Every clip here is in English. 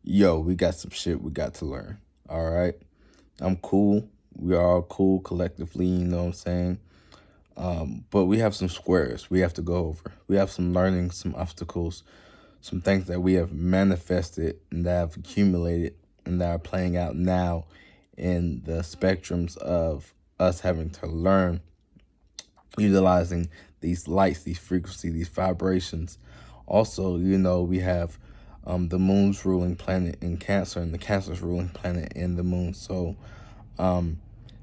Yo, we got some shit we got to learn. All right. I'm cool. We are all cool collectively, you know what I'm saying? But we have some squares we have to go over. We have some learning, some obstacles, some things that we have manifested and that have accumulated and that are playing out now in the spectrums of us having to learn utilizing these lights, these frequencies, these vibrations. Also, we have the moon's ruling planet in Cancer and the Cancer's ruling planet in the moon. So,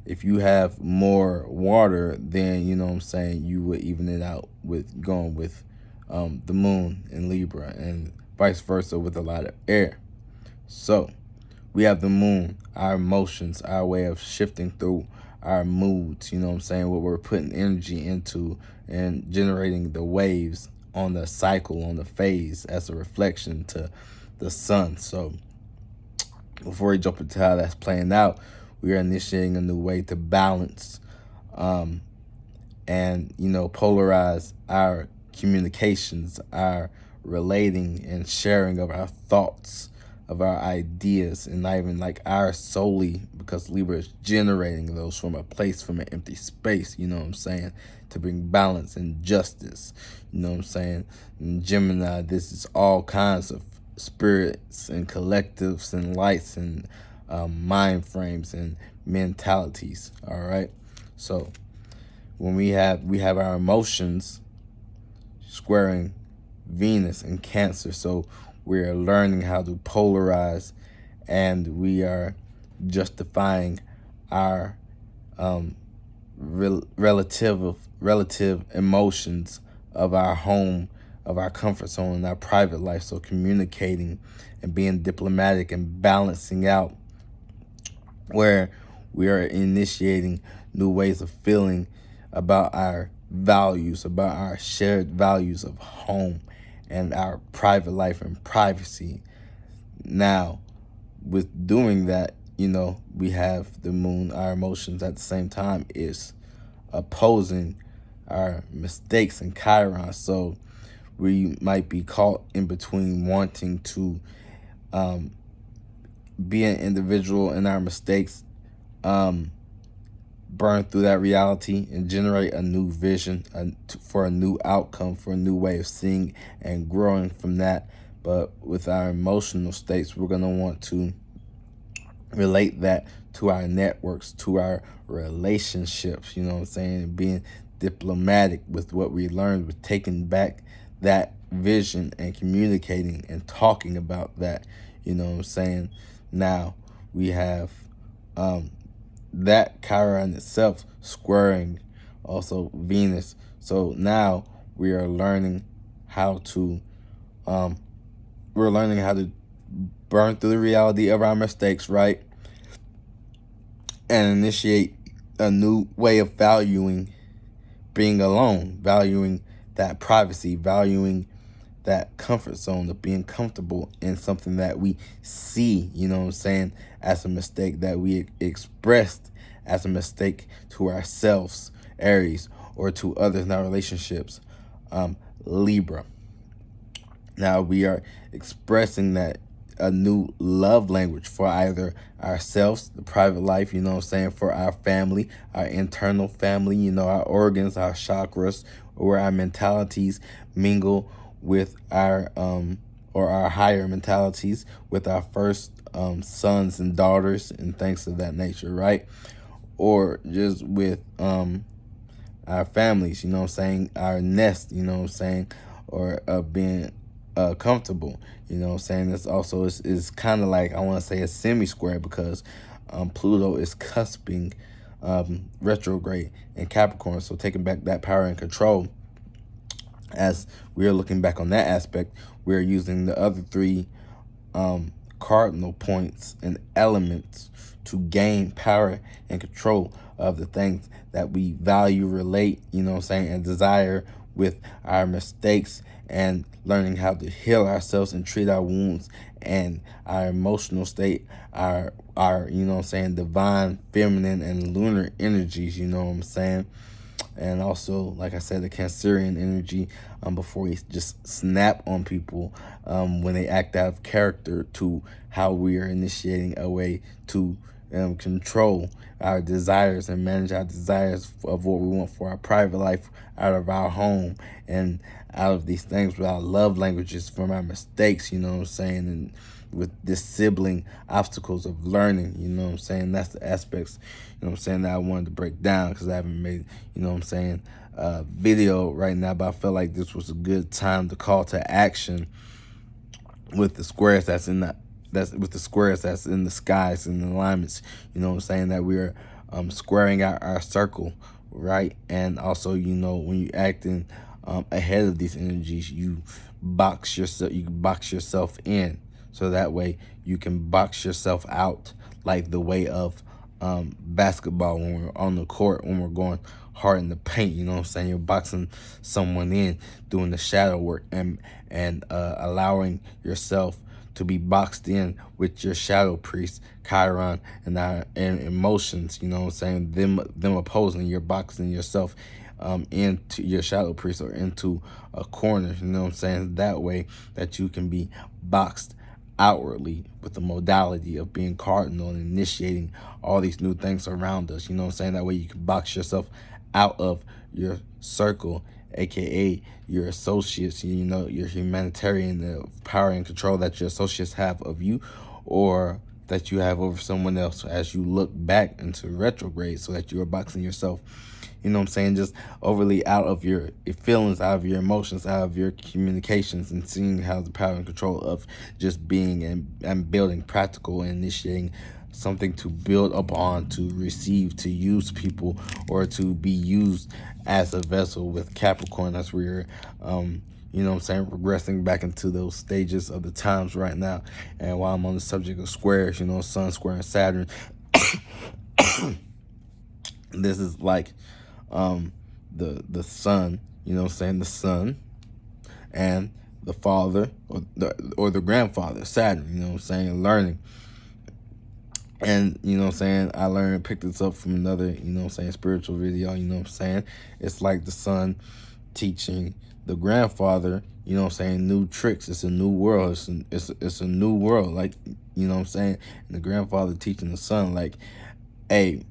if you have more water, then you know what I'm saying, you would even it out with going with the moon in Libra and vice versa with a lot of air. So, we have the moon, our emotions, our way of shifting through our moods, you know what I'm saying, what we're putting energy into and generating the waves on the cycle, on the phase as a reflection to the sun. So before we jump into how that's playing out, we are initiating a new way to balance and, polarize our communications, our relating and sharing of our thoughts, of our ideas, and not even like ours solely, because Libra is generating those from a place, from an empty space, you know what I'm saying, to bring balance and justice, you know what I'm saying. And Gemini, this is all kinds of spirits and collectives and lights and mind frames and mentalities, all right. So when we have our emotions squaring Venus and Cancer, so we're learning how to polarize, and we are justifying our relative emotions of our home, of our comfort zone, and our private life. So communicating and being diplomatic and balancing out, where we are initiating new ways of feeling about our values, about our shared values of home and our private life and privacy. Now, with doing that, we have the moon, our emotions at the same time is opposing our mistakes and Chiron. So we might be caught in between wanting to be an individual in our mistakes, burn through that reality and generate a new vision for a new outcome, for a new way of seeing and growing from that. But with our emotional states, we're going to want to relate that to our networks, to our relationships, you know what I'm saying, being diplomatic with what we learned, with taking back that vision and communicating and talking about that, you know what I'm saying. Now we have that Chiron itself squaring also Venus. So now we are learning how to burn through the reality of our mistakes, right? And initiate a new way of valuing being alone, valuing that privacy, valuing that comfort zone of being comfortable in something that we see, you know what I'm saying, as a mistake, that we expressed as a mistake to ourselves, Aries, or to others in our relationships, Libra. Now we are expressing that a new love language for either ourselves, the private life, you know what I'm saying, for our family, our internal family, our organs, our chakras, where our mentalities mingle with our or our higher mentalities with our first sons and daughters and things of that nature, right? Or just with our families, you know what I'm saying, our nest, you know what I'm saying, or being comfortable, you know what I'm saying. This also is kind of like, I want to say, a semi-square, because Pluto is cusping retrograde in Capricorn, so taking back that power and control. As we are looking back on that aspect, we are using the other three cardinal points and elements to gain power and control of the things that we value, relate, you know what I'm saying, and desire, with our mistakes, and learning how to heal ourselves and treat our wounds and our emotional state, our you know what I'm saying, divine feminine and lunar energies, you know what I'm saying. and also, like I said, the Cancerian energy, before we just snap on people, when they act out of character, to how we are initiating a way to control our desires and manage our desires of what we want for our private life out of our home, and out of these things with our love languages from our mistakes, you know what I'm saying, and with this sibling obstacles of learning, you know what I'm saying. That's the aspects, you know what I'm saying, that I wanted to break down, because I haven't made, you know what I'm saying, video right now, but I felt like this was a good time to call to action with the squares that's in the skies and the alignments, you know what I'm saying, that we're squaring out our circle, right? And also, you know, when you acting ahead of these energies, you can box yourself in, so that way you can box yourself out, like the way of basketball, when we're on the court, when we're going hard in the paint, you know what I'm saying, you're boxing someone in, doing the shadow work, and allowing yourself to be boxed in with your shadow priest, Chiron, and emotions, you know what I'm saying, them opposing, you're boxing yourself into your shadow priest, or into a corner, you know what I'm saying, that way that you can be boxed outwardly with the modality of being cardinal and initiating all these new things around us, you know what I'm saying, that way you can box yourself out of your circle, aka your associates, you know, your humanitarian, the power and control that your associates have of you, or that you have over someone else, as you look back into retrograde, so that you are boxing yourself, you know what I'm saying, just overly out of your feelings, out of your emotions, out of your communications, and seeing how the power and control of just being and building practical and initiating something to build upon, to receive, to use people, or to be used as a vessel with Capricorn. That's where you're, you know what I'm saying, regressing back into those stages of the times right now. And while I'm on the subject of squares, you know, Sun squaring Saturn, this is like the sun, you know what I'm saying, the sun and the father, or the grandfather, Saturn, you know what I'm saying, learning. And, you know what I'm saying, picked this up from another, you know what I'm saying, spiritual video, you know what I'm saying. It's like the son teaching the grandfather, you know what I'm saying, new tricks. It's a new world. It's a new world, like, you know what I'm saying. And the grandfather teaching the son, like, hey,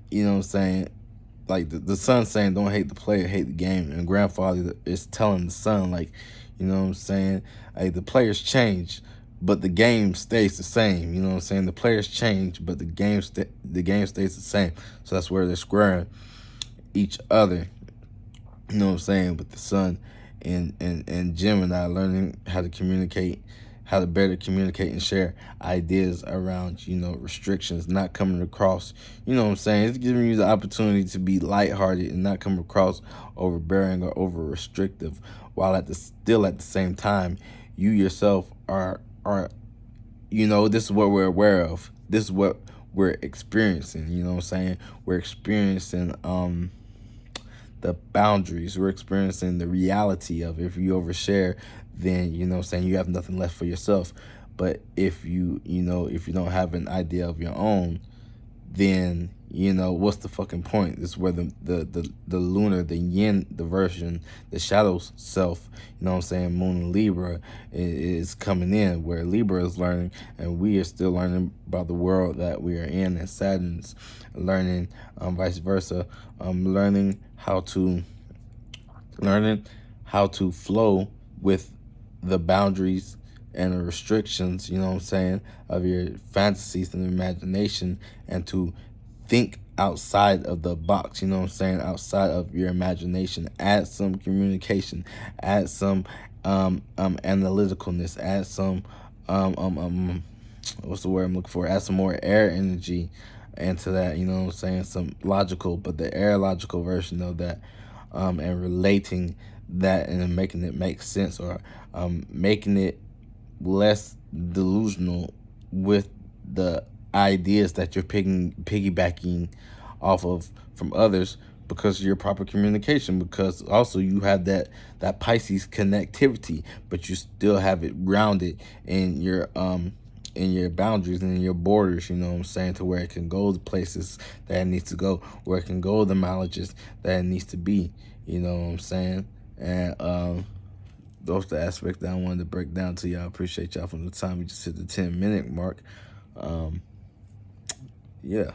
you know what I'm saying, like the son saying, don't hate the player, hate the game. And grandfather is telling the son, like, you know what I'm saying, like, the players change, but the game stays the same. You know what I'm saying? The players change, but the game stays the same. So that's where they're squaring each other. You know what I'm saying? With the sun and Gemini, learning how to communicate, how to better communicate and share ideas around, you know, restrictions, not coming across, you know what I'm saying? It's giving you the opportunity to be lighthearted and not come across overbearing or over restrictive, while still at the same time, you yourself are, you know, this is what we're aware of. This is what we're experiencing, you know what I'm saying? We're experiencing the boundaries. We're experiencing the reality of, if you overshare, then, you know what I'm saying, you have nothing left for yourself. But if you don't have an idea of your own, then, you know, what's the fucking point? This is where the lunar, the yin, the version, the shadow self, you know what I'm saying, moon and Libra is coming in, where Libra is learning, and we are still learning about the world that we are in, and Saturn's learning, vice versa, learning how to flow with the boundaries and the restrictions, you know what I'm saying, of your fantasies and imagination, and to think outside of the box, you know what I'm saying, outside of your imagination. Add some communication, add some analyticalness, add some what's the word I'm looking for? Add some more air energy into that, you know what I'm saying, some logical, but the air logical version of that, and relating that and making it make sense, or making it less delusional with the ideas that you're piggybacking off of from others, because of your proper communication, because also you have that Pisces connectivity, but you still have it grounded in your in your boundaries and in your borders, you know what I'm saying, to where it can go the places that it needs to go, where it can go the mileages that it needs to be, you know what I'm saying. And those are the aspects that I wanted to break down to y'all. I appreciate y'all from the time we just hit the 10-minute mark. Yeah.